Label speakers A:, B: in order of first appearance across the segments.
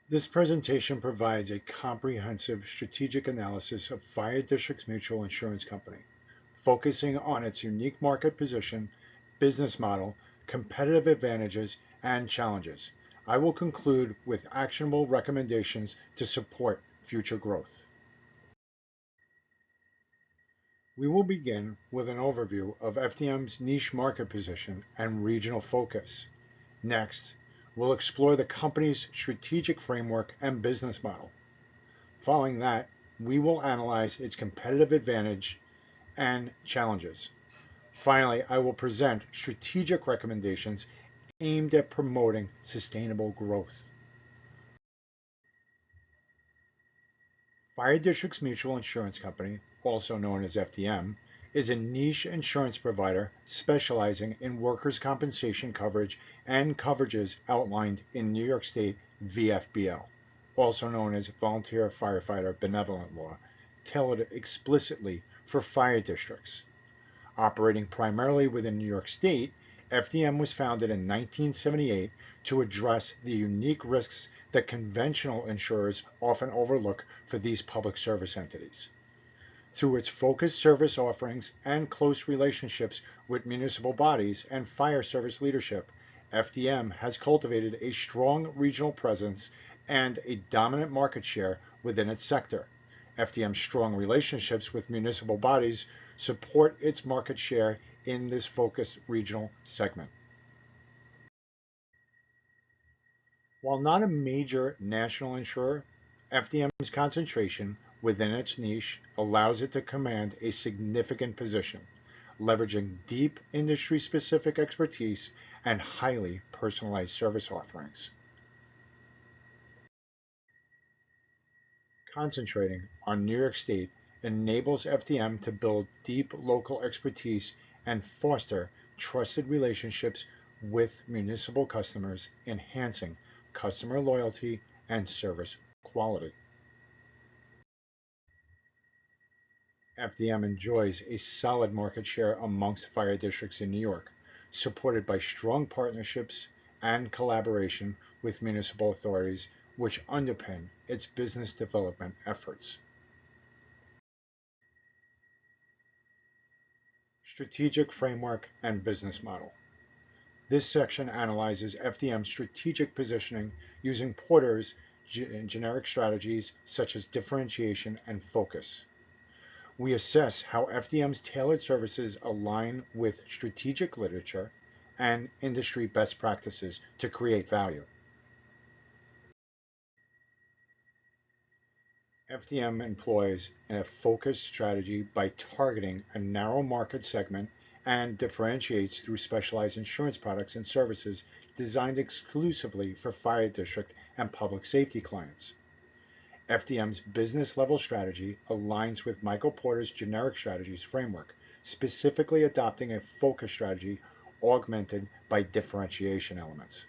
A: This presentation provides a comprehensive strategic analysis of Fire District's Mutual Insurance Company, focusing on its unique market position, business model, competitive advantages, and challenges. I will conclude with actionable recommendations to support future growth. We will begin with an overview of FDM's niche market position and regional focus. Next, we'll explore the company's strategic framework and business model. Following that, we will analyze its competitive advantage and challenges. Finally, I will present strategic recommendations aimed at promoting sustainable growth. Fire District's Mutual Insurance Company, also known as FDM, is a niche insurance provider specializing in workers' compensation coverage and coverages outlined in New York State VFBL, also known as Volunteer Firefighter Benevolent Law, tailored explicitly for fire districts. Operating primarily within New York State, FDM was founded in 1978 to address the unique risks that conventional insurers often overlook for these public service entities. Through its focused service offerings and close relationships with municipal bodies and fire service leadership, FDM has cultivated a strong regional presence and a dominant market share within its sector. FDM's strong relationships with municipal bodies support its market share in this focused regional segment. While not a major national insurer, FDM's concentration within its niche allows it to command a significant position, leveraging deep industry-specific expertise and highly personalized service offerings. Concentrating on New York State enables FDM to build deep local expertise and foster trusted relationships with municipal customers, enhancing customer loyalty and service quality. FDM enjoys a solid market share amongst fire districts in New York, supported by strong partnerships and collaboration with municipal authorities, which underpin its business development efforts. Strategic framework and business model. This section analyzes FDM's strategic positioning using Porter's generic strategies such as differentiation and focus. We assess how FDM's tailored services align with strategic literature and industry best practices to create value. FDM employs a focused strategy by targeting a narrow market segment and differentiates through specialized insurance products and services designed exclusively for fire district and public safety clients. FDM's business level strategy aligns with Michael Porter's generic strategies framework, specifically adopting a focus strategy augmented by differentiation elements.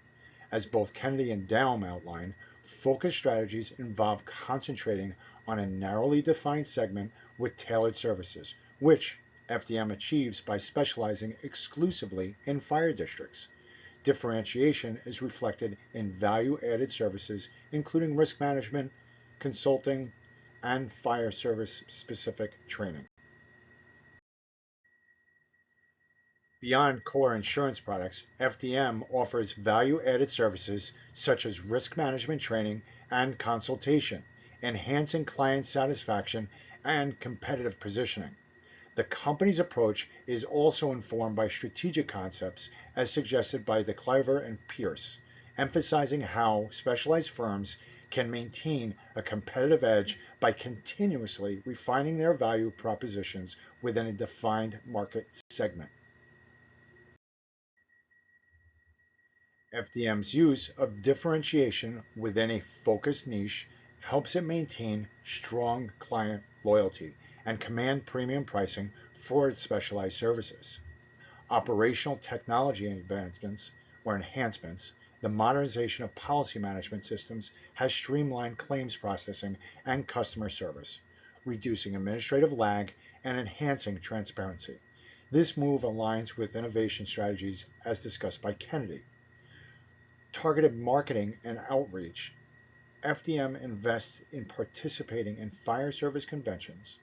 A: As both Kennedy and Daum outline, focus strategies involve concentrating on a narrowly defined segment with tailored services, which FDM achieves by specializing exclusively in fire districts. Differentiation is reflected in value-added services, including risk management, consulting, and fire service specific training. Beyond core insurance products, FDM offers value-added services such as risk management training and consultation, enhancing client satisfaction and competitive positioning. The company's approach is also informed by strategic concepts as suggested by DeCliver and Pierce, emphasizing how specialized firms can maintain a competitive edge by continuously refining their value propositions within a defined market segment. FDM's use of differentiation within a focused niche helps it maintain strong client loyalty and command premium pricing for its specialized services. Operational technology advancements or enhancements, the modernization of policy management systems has streamlined claims processing and customer service, reducing administrative lag and enhancing transparency. This move aligns with innovation strategies as discussed by Kennedy. Targeted marketing and outreach. FDM invests in participating in fire service conventions,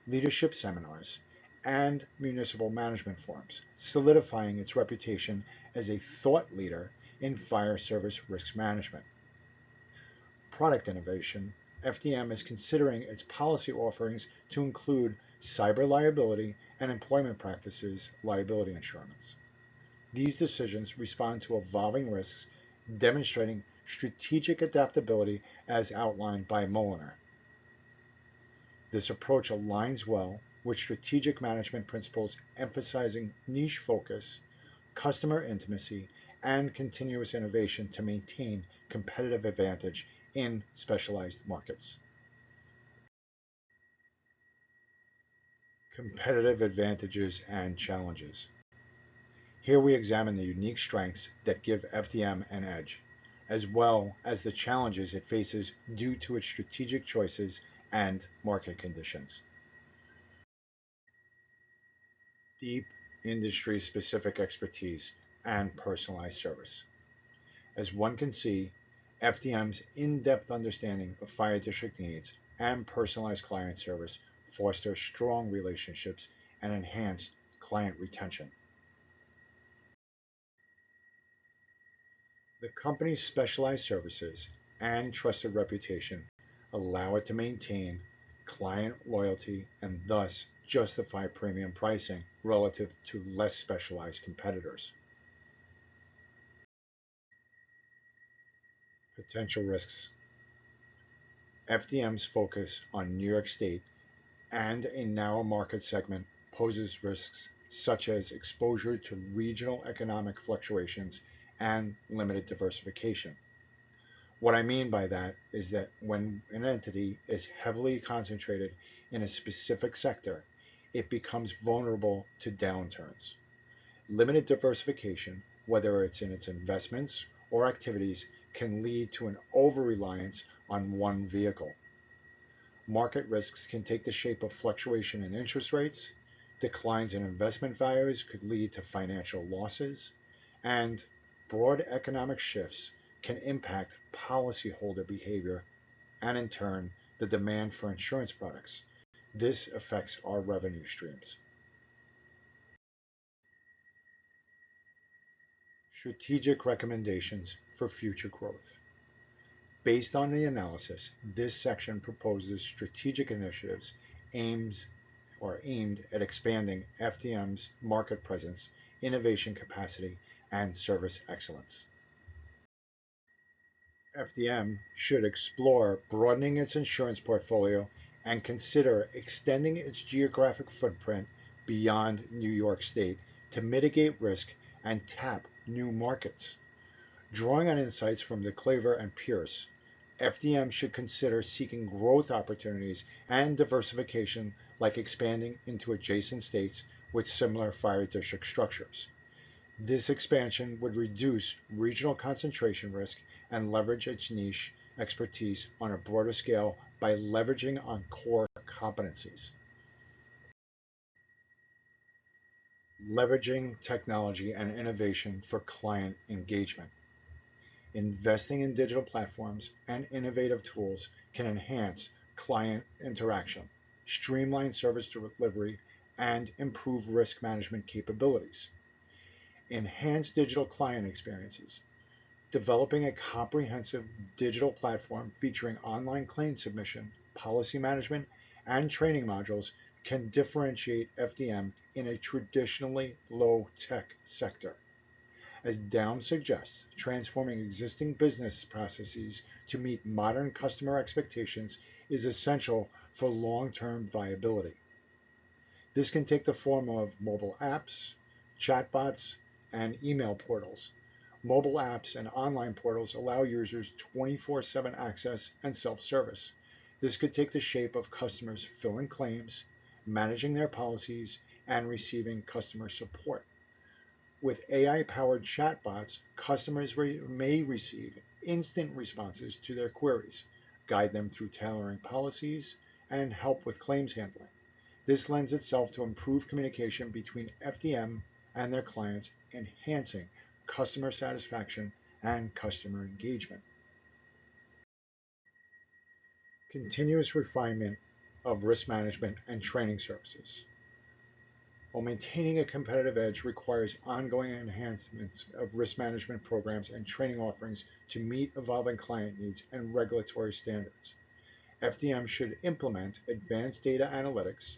A: leadership seminars, and municipal management forums, solidifying its reputation as a thought leader in fire service risk management. Product innovation, FDM is considering its policy offerings to include cyber liability and employment practices liability insurance. These decisions respond to evolving risks, demonstrating strategic adaptability as outlined by Moliner. This approach aligns well with strategic management principles emphasizing niche focus, customer intimacy, and continuous innovation to maintain competitive advantage in specialized markets. Competitive advantages and challenges. Here we examine the unique strengths that give FDM an edge, as well as the challenges it faces due to its strategic choices and market conditions. Deep industry-specific expertise and personalized service. As one can see, FDM's in-depth understanding of fire district needs and personalized client service foster strong relationships and enhance client retention. The company's specialized services and trusted reputation allow it to maintain client loyalty and thus justify premium pricing relative to less specialized competitors. Potential risks. FDM's focus on New York State and a narrow market segment poses risks such as exposure to regional economic fluctuations and limited diversification. What I mean by that is that when an entity is heavily concentrated in a specific sector, it becomes vulnerable to downturns. Limited diversification, whether it's in its investments or activities, can lead to an over-reliance on one vehicle. Market risks can take the shape of fluctuation in interest rates, declines in investment values could lead to financial losses, and broad economic shifts can impact policyholder behavior and, in turn, the demand for insurance products. This affects our revenue streams. Strategic recommendations for future growth. Based on the analysis, this section proposes strategic initiatives aimed at expanding FDM's market presence, innovation capacity, and service excellence. FDM should explore broadening its insurance portfolio and consider extending its geographic footprint beyond New York State to mitigate risk and tap new markets. Drawing on insights from DeClaver and Pierce, FDM should consider seeking growth opportunities and diversification, like expanding into adjacent states with similar fire district structures. This expansion would reduce regional concentration risk and leverage its niche expertise on a broader scale by leveraging on core competencies. Leveraging technology and innovation for client engagement. Investing in digital platforms and innovative tools can enhance client interaction, streamline service delivery, and improve risk management capabilities. Enhance digital client experiences. Developing a comprehensive digital platform featuring online claim submission, policy management, and training modules can differentiate FDM in a traditionally low-tech sector. As Down suggests, transforming existing business processes to meet modern customer expectations is essential for long-term viability. This can take the form of mobile apps, chatbots, and email portals. Mobile apps and online portals allow users 24/7 access and self-service. This could take the shape of customers filling claims, managing their policies, and receiving customer support. With AI-powered chatbots, customers may receive instant responses to their queries, guide them through tailoring policies, and help with claims handling. This lends itself to improved communication between FDM and their clients, enhancing customer satisfaction and customer engagement. Continuous refinement of risk management and training services. While maintaining a competitive edge requires ongoing enhancements of risk management programs and training offerings to meet evolving client needs and regulatory standards. FDM should implement advanced data analytics,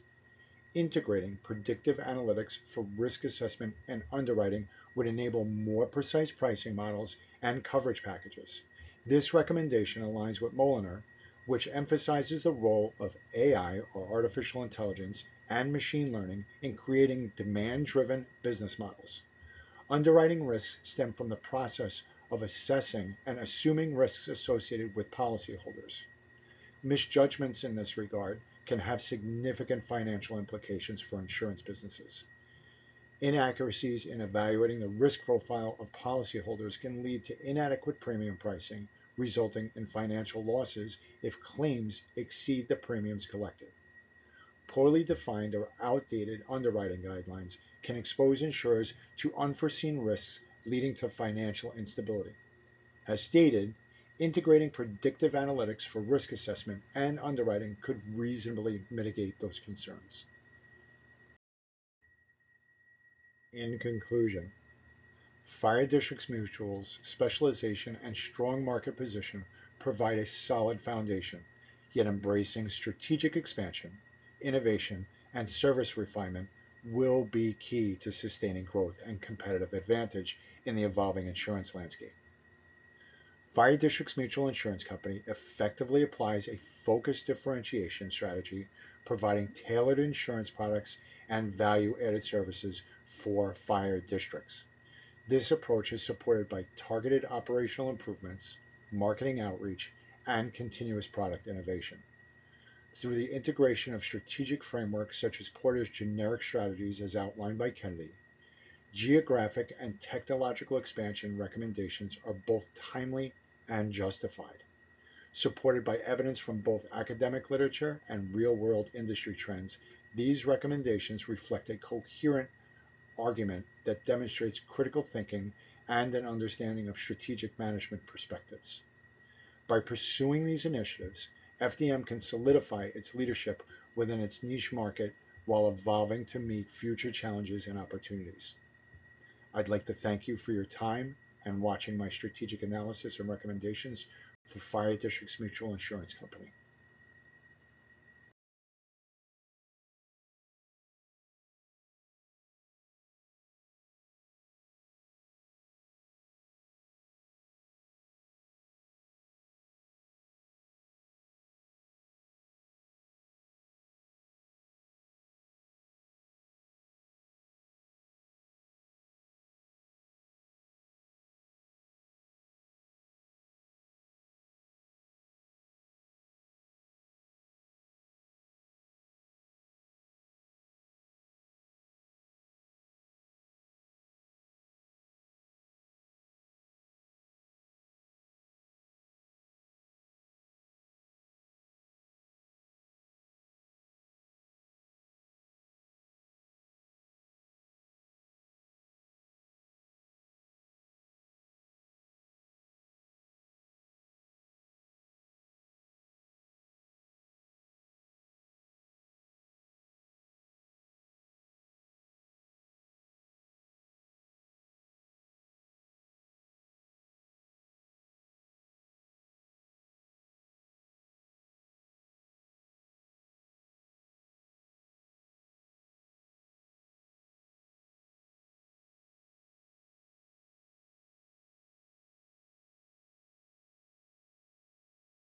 A: integrating predictive analytics for risk assessment and underwriting would enable more precise pricing models and coverage packages. This recommendation aligns with Molinar, which emphasizes the role of AI, or artificial intelligence, and machine learning in creating demand-driven business models. Underwriting risks stem from the process of assessing and assuming risks associated with policyholders. Misjudgments in this regard can have significant financial implications for insurance businesses. Inaccuracies in evaluating the risk profile of policyholders can lead to inadequate premium pricing, resulting in financial losses if claims exceed the premiums collected. Poorly defined or outdated underwriting guidelines can expose insurers to unforeseen risks, leading to financial instability. As stated, integrating predictive analytics for risk assessment and underwriting could reasonably mitigate those concerns. In conclusion, Fire Districts Mutual's specialization and strong market position provide a solid foundation, yet embracing strategic expansion, innovation, and service refinement will be key to sustaining growth and competitive advantage in the evolving insurance landscape. Fire Districts Mutual Insurance Company effectively applies a focused differentiation strategy, providing tailored insurance products and value-added services for fire districts. This approach is supported by targeted operational improvements, marketing outreach, and continuous product innovation. Through the integration of strategic frameworks such as Porter's generic strategies as outlined by Kennedy, geographic and technological expansion recommendations are both timely and justified. Supported by evidence from both academic literature and real-world industry trends, these recommendations reflect a coherent argument that demonstrates critical thinking and an understanding of strategic management perspectives. By pursuing these initiatives, FDM can solidify its leadership within its niche market while evolving to meet future challenges and opportunities. I'd like to thank you for your time and watching my strategic analysis and recommendations for Fire Districts Mutual Insurance Company.